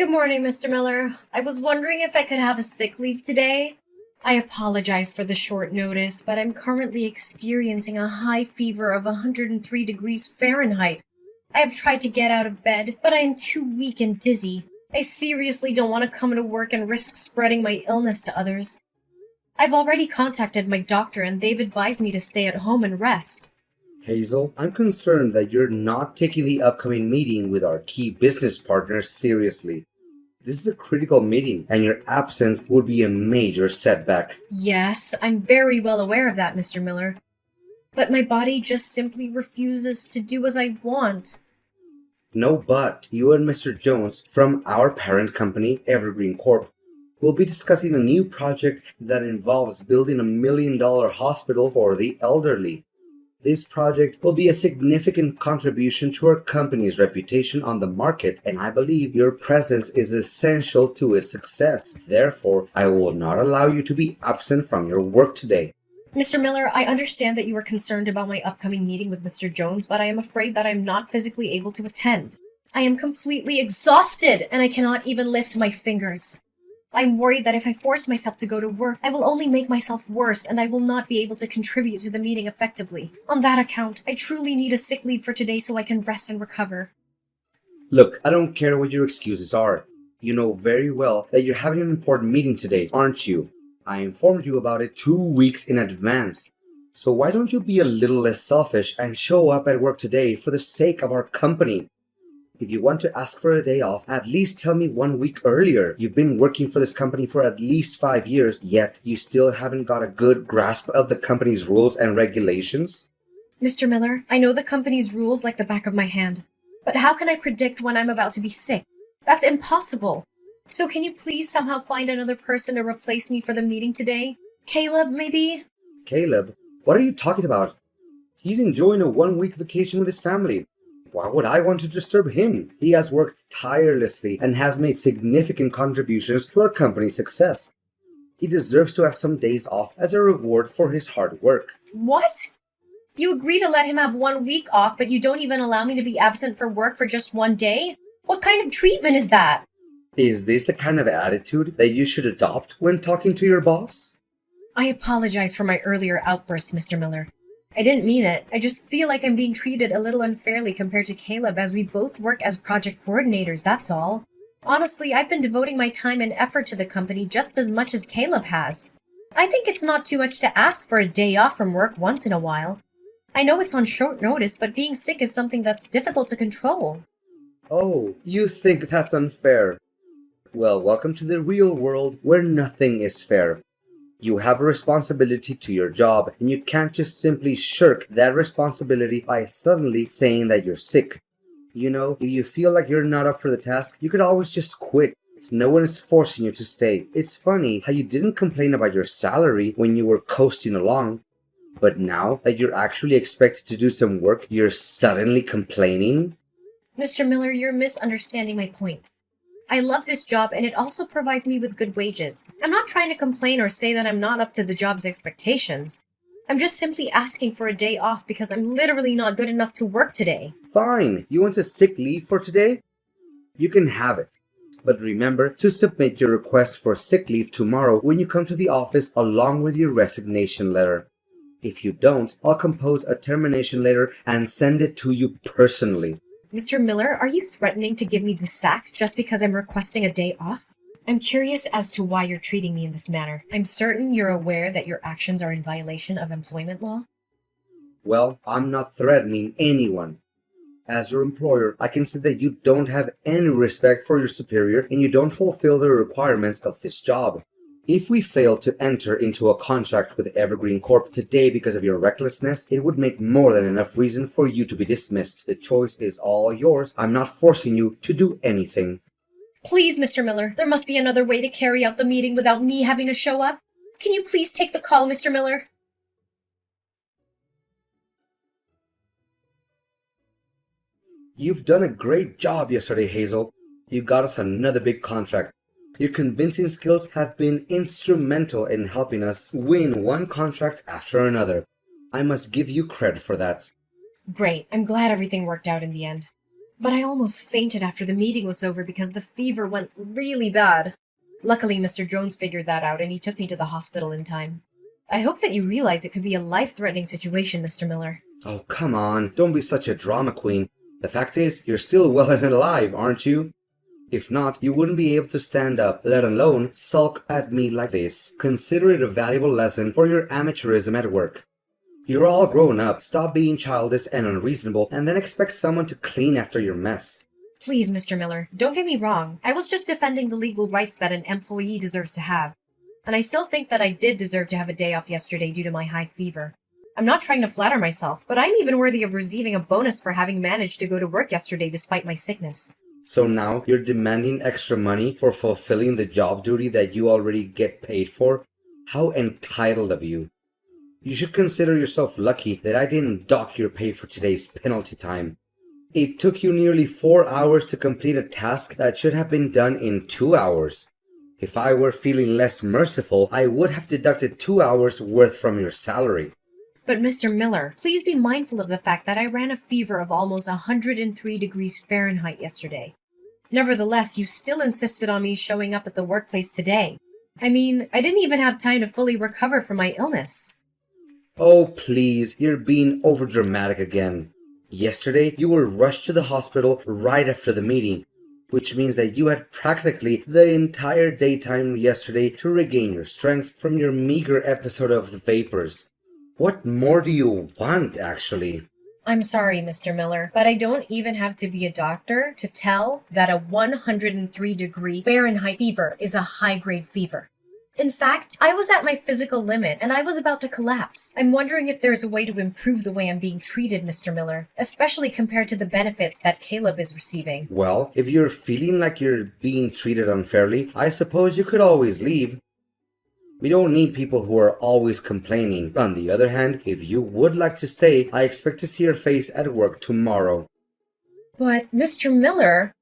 Good morning, Mr. Miller. I was wondering if I could have a sick leave today. I apologize for the short notice, but I'm currently experiencing a high fever of 103 degrees Fahrenheit. I have tried to get out of bed, but I am too weak and dizzy. I seriously don't want to come to work and risk spreading my illness to others. I've already contacted my doctor and they've advised me to stay at home and rest. Hazel, I'm concerned that you're not taking the upcoming meeting with our key business partners seriously. This is a critical meeting, and your absence would be a major setback. Yes, I'm very well aware of that, Mr. Miller. But my body just simply refuses to do as I want. No, but you and Mr. Jones from our parent company, Evergreen Corp, will be discussing a new project that involves building a $1 million hospital for the elderly. This project will be a significant contribution to our company's reputation on the market, and I believe your presence is essential to its success. Therefore, I will not allow you to be absent from your work today. Mr. Miller, I understand that you are concerned about my upcoming meeting with Mr. Jones, but I am afraid that I am not physically able to attend. I am completely exhausted, and I cannot even lift my fingers. I'm worried that if I force myself to go to work, I will only make myself worse and I will not be able to contribute to the meeting effectively. On that account, I truly need a sick leave for today so I can rest and recover. Look, I don't care what your excuses are. You know very well that you're having an important meeting today, aren't you? I informed you about it 2 weeks in advance. So why don't you be a little less selfish and show up at work today for the sake of our company? If you want to ask for a day off, at least tell me 1 week earlier. You've been working for this company for at least 5 years, yet you still haven't got a good grasp of the company's rules and regulations? Mr. Miller, I know the company's rules like the back of my hand. But how can I predict when I'm about to be sick? That's impossible. So can you please somehow find another person to replace me for the meeting today? Caleb, maybe? Caleb? What are you talking about? He's enjoying a 1 week vacation with his family. Why would I want to disturb him? He has worked tirelessly and has made significant contributions to our company's success. He deserves to have some days off as a reward for his hard work. What? You agree to let him have 1 week off, but you don't even allow me to be absent for work for just 1 day? What kind of treatment is that? Is this the kind of attitude that you should adopt when talking to your boss? I apologize for my earlier outburst, Mr. Miller. I didn't mean it. I just feel like I'm being treated a little unfairly compared to Caleb as we both work as project coordinators, that's all. Honestly, I've been devoting my time and effort to the company just as much as Caleb has. I think it's not too much to ask for a day off from work once in a while. I know it's on short notice, but being sick is something that's difficult to control. Oh, you think that's unfair? Well, welcome to the real world where nothing is fair. You have a responsibility to your job, and you can't just simply shirk that responsibility by suddenly saying that you're sick. You know, if you feel like you're not up for the task, you could always just quit. No one is forcing you to stay. It's funny how you didn't complain about your salary when you were coasting along. But now that you're actually expected to do some work, you're suddenly complaining? Mr. Miller, you're misunderstanding my point. I love this job and it also provides me with good wages. I'm not trying to complain or say that I'm not up to the job's expectations. I'm just simply asking for a day off because I'm literally not good enough to work today. Fine. You want a sick leave for today? You can have it. But remember to submit your request for sick leave tomorrow when you come to the office along with your resignation letter. If you don't, I'll compose a termination letter and send it to you personally. Mr. Miller, are you threatening to give me the sack just because I'm requesting a day off? I'm curious as to why you're treating me in this manner. I'm certain you're aware that your actions are in violation of employment law. Well, I'm not threatening anyone. As your employer, I can see that you don't have any respect for your superior and you don't fulfill the requirements of this job. If we fail to enter into a contract with Evergreen Corp today because of your recklessness, it would make more than enough reason for you to be dismissed. The choice is all yours. I'm not forcing you to do anything. Please, Mr. Miller, there must be another way to carry out the meeting without me having to show up. Can you please take the call, Mr. Miller? You've done a great job yesterday, Hazel. You got us another big contract. Your convincing skills have been instrumental in helping us win one contract after another. I must give you credit for that. Great. I'm glad everything worked out in the end. but I almost fainted after the meeting was over because the fever went really bad. Luckily, Mr. Jones figured that out and he took me to the hospital in time. I hope that you realize it could be a life-threatening situation, Mr. Miller. Oh, come on. Don't be such a drama queen. The fact is, you're still well and alive, aren't you? If not, you wouldn't be able to stand up, let alone sulk at me like this. Consider it a valuable lesson for your amateurism at work. You're all grown up, stop being childish and unreasonable, and then expect someone to clean after your mess. Please, Mr. Miller, don't get me wrong. I was just defending the legal rights that an employee deserves to have. And I still think that I did deserve to have a day off yesterday due to my high fever. I'm not trying to flatter myself, but I'm even worthy of receiving a bonus for having managed to go to work yesterday despite my sickness. So now you're demanding extra money for fulfilling the job duty that you already get paid for? How entitled of you. You should consider yourself lucky that I didn't dock your pay for today's penalty time. It took you nearly 4 hours to complete a task that should have been done in 2 hours. If I were feeling less merciful, I would have deducted 2 hours worth from your salary. But Mr. Miller, please be mindful of the fact that I ran a fever of almost 103 degrees Fahrenheit yesterday. Nevertheless, you still insisted on me showing up at the workplace today. I mean, I didn't even have time to fully recover from my illness. Oh, please, you're being overdramatic again. Yesterday, you were rushed to the hospital right after the meeting, which means that you had practically the entire daytime yesterday to regain your strength from your meager episode of the vapors. What more do you want, actually? I'm sorry, Mr. Miller, but I don't even have to be a doctor to tell that a 103-degree Fahrenheit fever is a high-grade fever. In fact, I was at my physical limit and I was about to collapse. I'm wondering if there's a way to improve the way I'm being treated, Mr. Miller, especially compared to the benefits that Caleb is receiving. Well, if you're feeling like you're being treated unfairly, I suppose you could always leave. We don't need people who are always complaining. On the other hand, if you would like to stay, I expect to see your face at work tomorrow. But, Mr. Miller...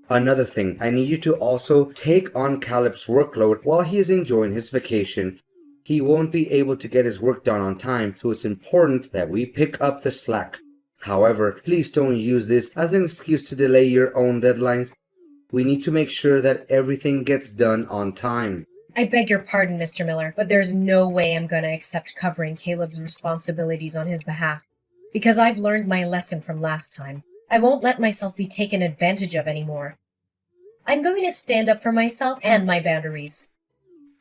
Another thing, I need you to also take on Caleb's workload while he is enjoying his vacation. He won't be able to get his work done on time, so it's important that we pick up the slack. However, please don't use this as an excuse to delay your own deadlines. We need to make sure that everything gets done on time. I beg your pardon, Mr. Miller, but there's no way I'm going to accept covering Caleb's responsibilities on his behalf, because I've learned my lesson from last time. I won't let myself be taken advantage of anymore. I'm going to stand up for myself and my boundaries.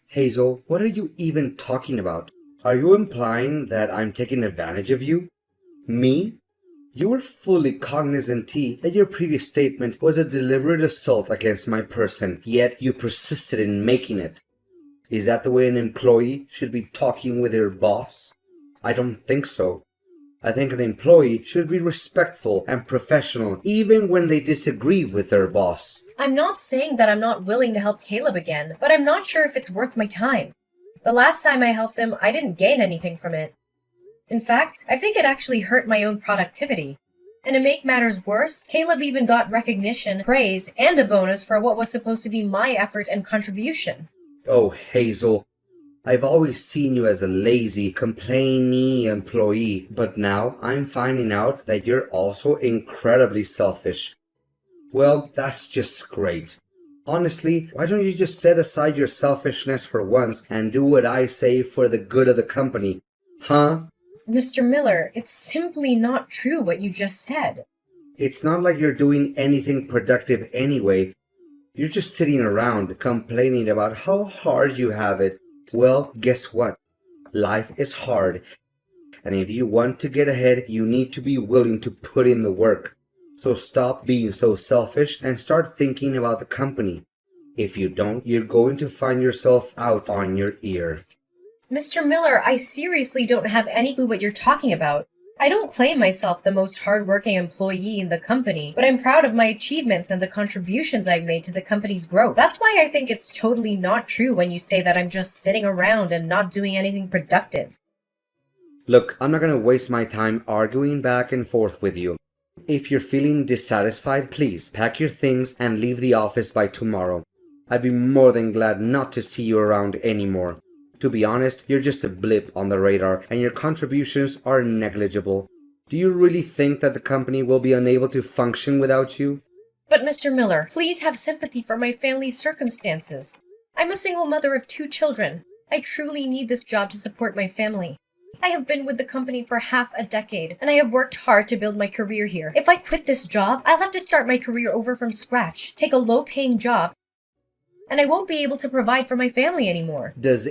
Hazel, what are you even talking about? Are you implying that I'm taking advantage of you? Me? You were fully cognizant, T, that your previous statement was a deliberate assault against my person, yet you persisted in making it. Is that the way an employee should be talking with their boss? I don't think so. I think an employee should be respectful and professional even when they disagree with their boss. I'm not saying that I'm not willing to help Caleb again, but I'm not sure if it's worth my time. The last time I helped him, I didn't gain anything from it. In fact, I think it actually hurt my own productivity. And to make matters worse, Caleb even got recognition, praise, and a bonus for what was supposed to be my effort and contribution. Oh, Hazel. I've always seen you as a lazy, complainy employee, but now I'm finding out that you're also incredibly selfish. Well, that's just great. Honestly, why don't you just set aside your selfishness for once and do what I say for the good of the company? Huh? Mr. Miller, it's simply not true what you just said. It's not like you're doing anything productive anyway. You're just sitting around complaining about how hard you have it. Well, guess what? Life is hard. And if you want to get ahead, you need to be willing to put in the work. So stop being so selfish and start thinking about the company. If you don't, you're going to find yourself out on your ear. Mr. Miller, I seriously don't have any clue what you're talking about. I don't claim myself the most hardworking employee in the company, but I'm proud of my achievements and the contributions I've made to the company's growth. That's why I think it's totally not true when you say that I'm just sitting around and not doing anything productive. Look, I'm not going to waste my time arguing back and forth with you. If you're feeling dissatisfied, please pack your things and leave the office by tomorrow. I'd be more than glad not to see you around anymore. To be honest, you're just a blip on the radar and your contributions are negligible. Do you really think that the company will be unable to function without you? But Mr. Miller, please have sympathy for my family's circumstances. I'm a single mother of 2 children. I truly need this job to support my family. I have been with the company for half a decade, and I have worked hard to build my career here. If I quit this job, I'll have to start my career over from scratch, take a low-paying job, and I won't be able to provide for my family anymore. Does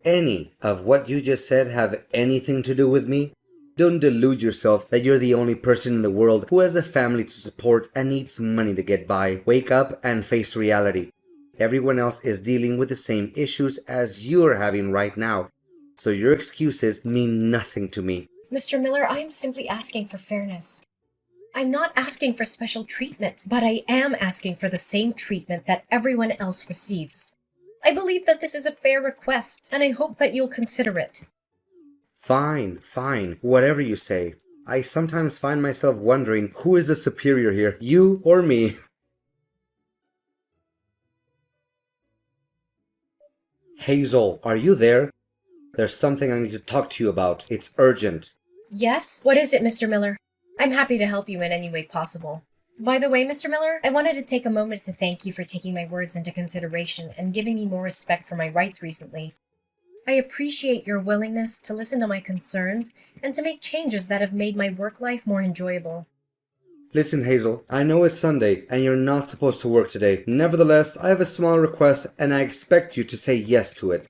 any of what you just said have anything to do with me? Don't delude yourself that you're the only person in the world who has a family to support and needs money to get by. Wake up and face reality. Everyone else is dealing with the same issues as you're having right now, so your excuses mean nothing to me. Mr. Miller, I am simply asking for fairness. I'm not asking for special treatment, but I am asking for the same treatment that everyone else receives. I believe that this is a fair request, and I hope that you'll consider it. Fine, whatever you say. I sometimes find myself wondering who is the superior here, you or me? Hazel, are you there? There's something I need to talk to you about. It's urgent. Yes? What is it, Mr. Miller? I'm happy to help you in any way possible. By the way, Mr. Miller, I wanted to take a moment to thank you for taking my words into consideration and giving me more respect for my rights recently. I appreciate your willingness to listen to my concerns and to make changes that have made my work life more enjoyable. Listen, Hazel, I know it's Sunday and you're not supposed to work today. Nevertheless, I have a small request and I expect you to say yes to it.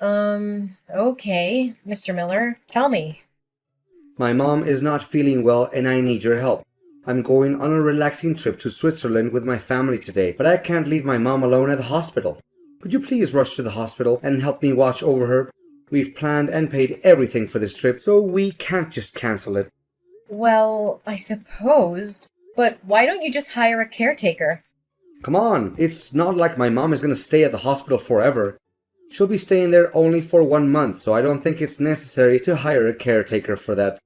Okay, Mr. Miller, tell me. My mom is not feeling well and I need your help. I'm going on a relaxing trip to Switzerland with my family today, but I can't leave my mom alone at the hospital. Could you please rush to the hospital and help me watch over her? We've planned and paid everything for this trip, so we can't just cancel it. Well, I suppose, but why don't you just hire a caretaker? Come on, it's not like my mom is going to stay at the hospital forever. She'll be staying there only for 1 month, so I don't think it's necessary to hire a caretaker for that.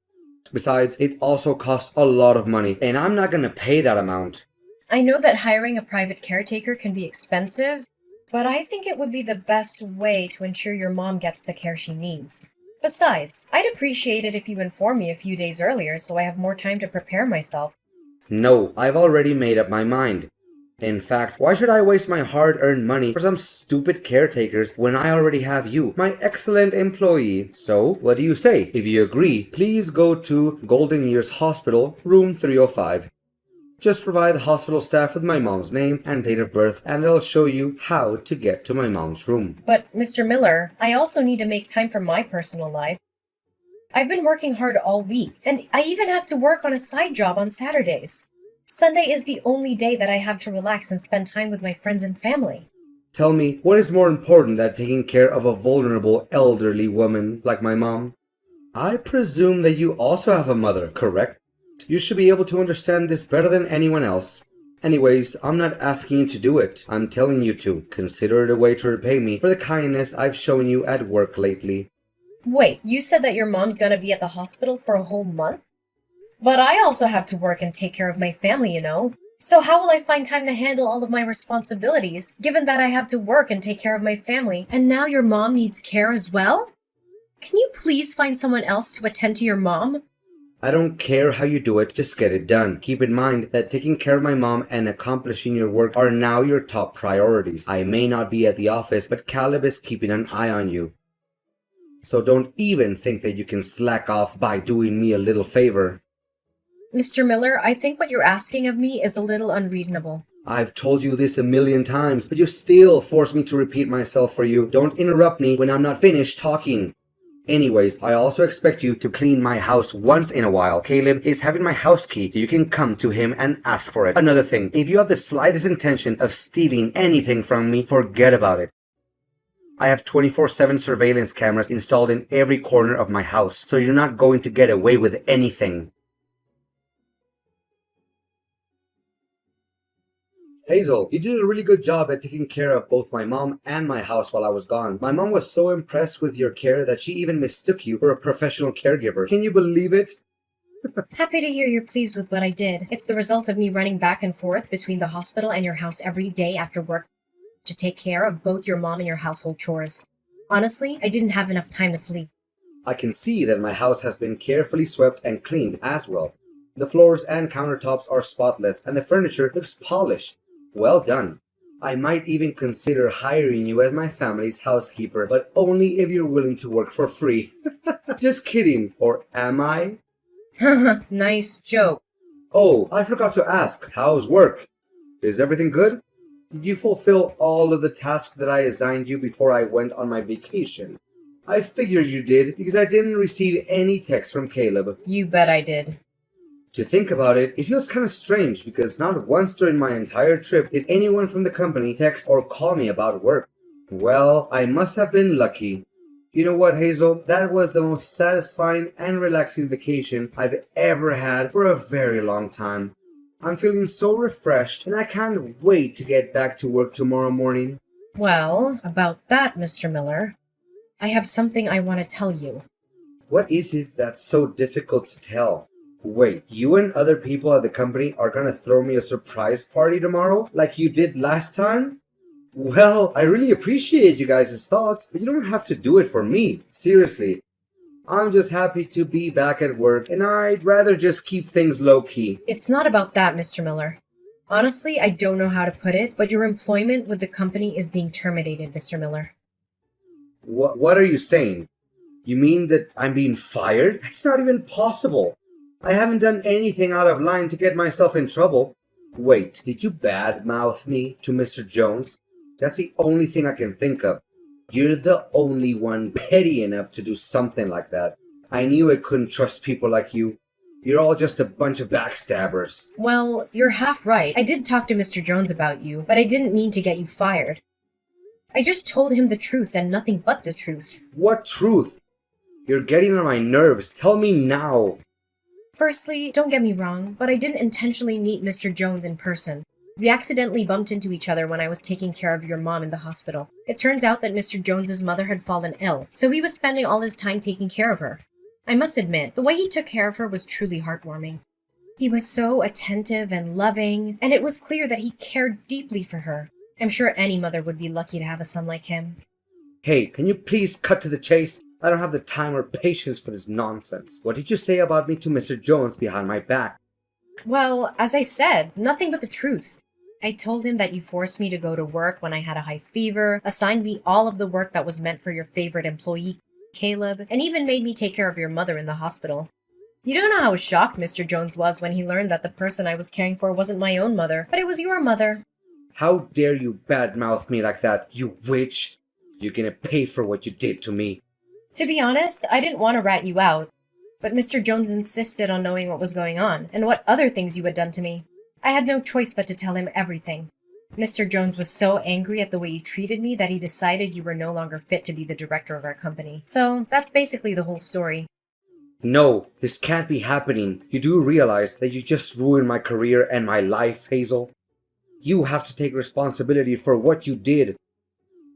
Besides, it also costs a lot of money, and I'm not going to pay that amount. I know that hiring a private caretaker can be expensive, but I think it would be the best way to ensure your mom gets the care she needs. Besides, I'd appreciate it if you informed me a few days earlier so I have more time to prepare myself. No, I've already made up my mind. In fact, why should I waste my hard-earned money for some stupid caretakers when I already have you, my excellent employee? So, what do you say? If you agree, please go to Golden Years Hospital, room 305. Just provide the hospital staff with my mom's name and date of birth, and they'll show you how to get to my mom's room. But, Mr. Miller, I also need to make time for my personal life. I've been working hard all week, and I even have to work on a side job on Saturdays. Sunday is the only day that I have to relax and spend time with my friends and family. Tell me, what is more important than taking care of a vulnerable elderly woman like my mom? I presume that you also have a mother, correct? You should be able to understand this better than anyone else. Anyways, I'm not asking you to do it. I'm telling you to. Consider it a way to repay me for the kindness I've shown you at work lately. Wait, you said that your mom's gonna be at the hospital for a whole month? But I also have to work and take care of my family, you know. So how will I find time to handle all of my responsibilities, given that I have to work and take care of my family, and now your mom needs care as well? Can you please find someone else to attend to your mom? I don't care how you do it, just get it done. Keep in mind that taking care of my mom and accomplishing your work are now your top priorities. I may not be at the office, but Caleb is keeping an eye on you. So don't even think that you can slack off by doing me a little favor. Mr. Miller, I think what you're asking of me is a little unreasonable. I've told you this 1,000,000 times, but you still force me to repeat myself for you. Don't interrupt me when I'm not finished talking. Anyways, I also expect you to clean my house once in a while. Caleb is having my house key, so you can come to him and ask for it. Another thing, if you have the slightest intention of stealing anything from me, forget about it. I have 24/7 surveillance cameras installed in every corner of my house, so you're not going to get away with anything. Hazel, you did a really good job at taking care of both my mom and my house while I was gone. My mom was so impressed with your care that she even mistook you for a professional caregiver. Can you believe it? Happy to hear you're pleased with what I did. It's the result of me running back and forth between the hospital and your house every day after work to take care of both your mom and your household chores. Honestly, I didn't have enough time to sleep. I can see that my house has been carefully swept and cleaned as well. The floors and countertops are spotless and the furniture looks polished. Well done. I might even consider hiring you as my family's housekeeper, but only if you're willing to work for free. Just kidding, or am I? Nice joke. Oh, I forgot to ask, how's work? Is everything good? Did you fulfill all of the tasks that I assigned you before I went on my vacation? I figured you did because I didn't receive any text from Caleb. You bet I did. To think about it, it feels kind of strange because not once during my entire trip did anyone from the company text or call me about work. Well, I must have been lucky. You know what, Hazel? That was the most satisfying and relaxing vacation I've ever had for a very long time. I'm feeling so refreshed and I can't wait to get back to work tomorrow morning. Well, about that, Mr. Miller, I have something I want to tell you. What is it that's so difficult to tell? Wait, you and other people at the company are gonna throw me a surprise party tomorrow like you did last time? Well, I really appreciate you guys' thoughts, but you don't have to do it for me. Seriously. I'm just happy to be back at work, and I'd rather just keep things low-key. It's not about that, Mr. Miller. Honestly, I don't know how to put it, but your employment with the company is being terminated, Mr. Miller. What are you saying? You mean that I'm being fired? That's not even possible. I haven't done anything out of line to get myself in trouble. Wait, did you badmouth me to Mr. Jones? That's the only thing I can think of. You're the only one petty enough to do something like that. I knew I couldn't trust people like you. You're all just a bunch of backstabbers. Well, you're half right. I did talk to Mr. Jones about you, but I didn't mean to get you fired. I just told him the truth and nothing but the truth. What truth? You're getting on my nerves. Tell me now. Firstly, don't get me wrong, but I didn't intentionally meet Mr. Jones in person. We accidentally bumped into each other when I was taking care of your mom in the hospital. It turns out that Mr. Jones's mother had fallen ill, so he was spending all his time taking care of her. I must admit, the way he took care of her was truly heartwarming. He was so attentive and loving, and it was clear that he cared deeply for her. I'm sure any mother would be lucky to have a son like him. Hey, can you please cut to the chase? I don't have the time or patience for this nonsense. What did you say about me to Mr. Jones behind my back? Well, as I said, nothing but the truth. I told him that you forced me to go to work when I had a high fever, assigned me all of the work that was meant for your favorite employee, Caleb, and even made me take care of your mother in the hospital. You don't know how shocked Mr. Jones was when he learned that the person I was caring for wasn't my own mother, but it was your mother. How dare you badmouth me like that, you witch? You're gonna pay for what you did to me. To be honest, I didn't want to rat you out, but Mr. Jones insisted on knowing what was going on and what other things you had done to me. I had no choice but to tell him everything. Mr. Jones was so angry at the way you treated me that he decided you were no longer fit to be the director of our company. So that's basically the whole story. No, this can't be happening. You do realize that you just ruined my career and my life, Hazel. You have to take responsibility for what you did.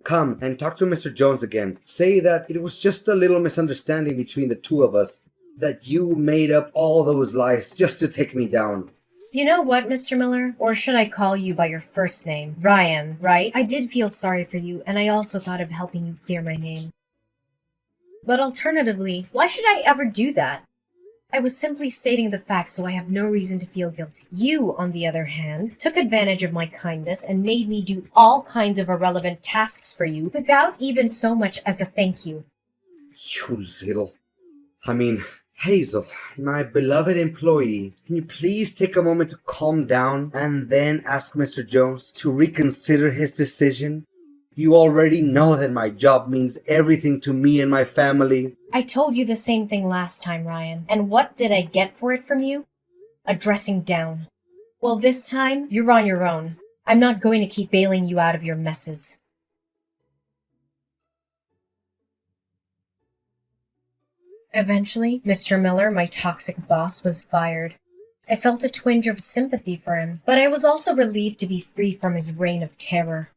Come and talk to Mr. Jones again. Say that it was just a little misunderstanding between the two of us. That you made up all those lies just to take me down. You know what, Mr. Miller? Or should I call you by your first name? Ryan, right? I did feel sorry for you, and I also thought of helping you clear my name. But alternatively, why should I ever do that? I was simply stating the facts, so I have no reason to feel guilty. You, on the other hand, took advantage of my kindness and made me do all kinds of irrelevant tasks for you without even so much as a thank you. You little... Hazel, my beloved employee, can you please take a moment to calm down and then ask Mr. Jones to reconsider his decision? You already know that my job means everything to me and my family. I told you the same thing last time, Ryan, and what did I get for it from you? A dressing down. Well, this time, you're on your own. I'm not going to keep bailing you out of your messes. Eventually, Mr. Miller, my toxic boss, was fired. I felt a twinge of sympathy for him, but I was also relieved to be free from his reign of terror.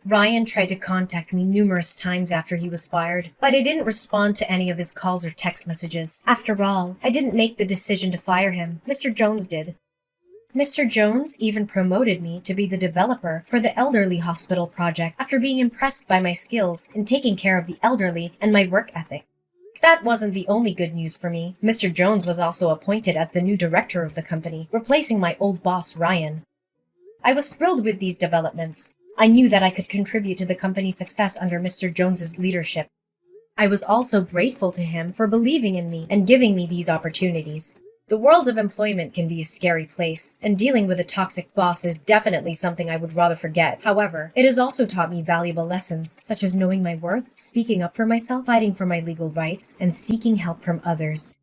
Ryan tried to contact me numerous times after he was fired, but I didn't respond to any of his calls or text messages. After all, I didn't make the decision to fire him. Mr. Jones did. Mr. Jones even promoted me to be the developer for the elderly hospital project after being impressed by my skills in taking care of the elderly and my work ethic. That wasn't the only good news for me. Mr. Jones was also appointed as the new director of the company, replacing my old boss, Ryan. I was thrilled with these developments. I knew that I could contribute to the company's success under Mr. Jones's leadership. I was also grateful to him for believing in me and giving me these opportunities. The world of employment can be a scary place, and dealing with a toxic boss is definitely something I would rather forget. However, it has also taught me valuable lessons, such as knowing my worth, speaking up for myself, fighting for my legal rights, and seeking help from others.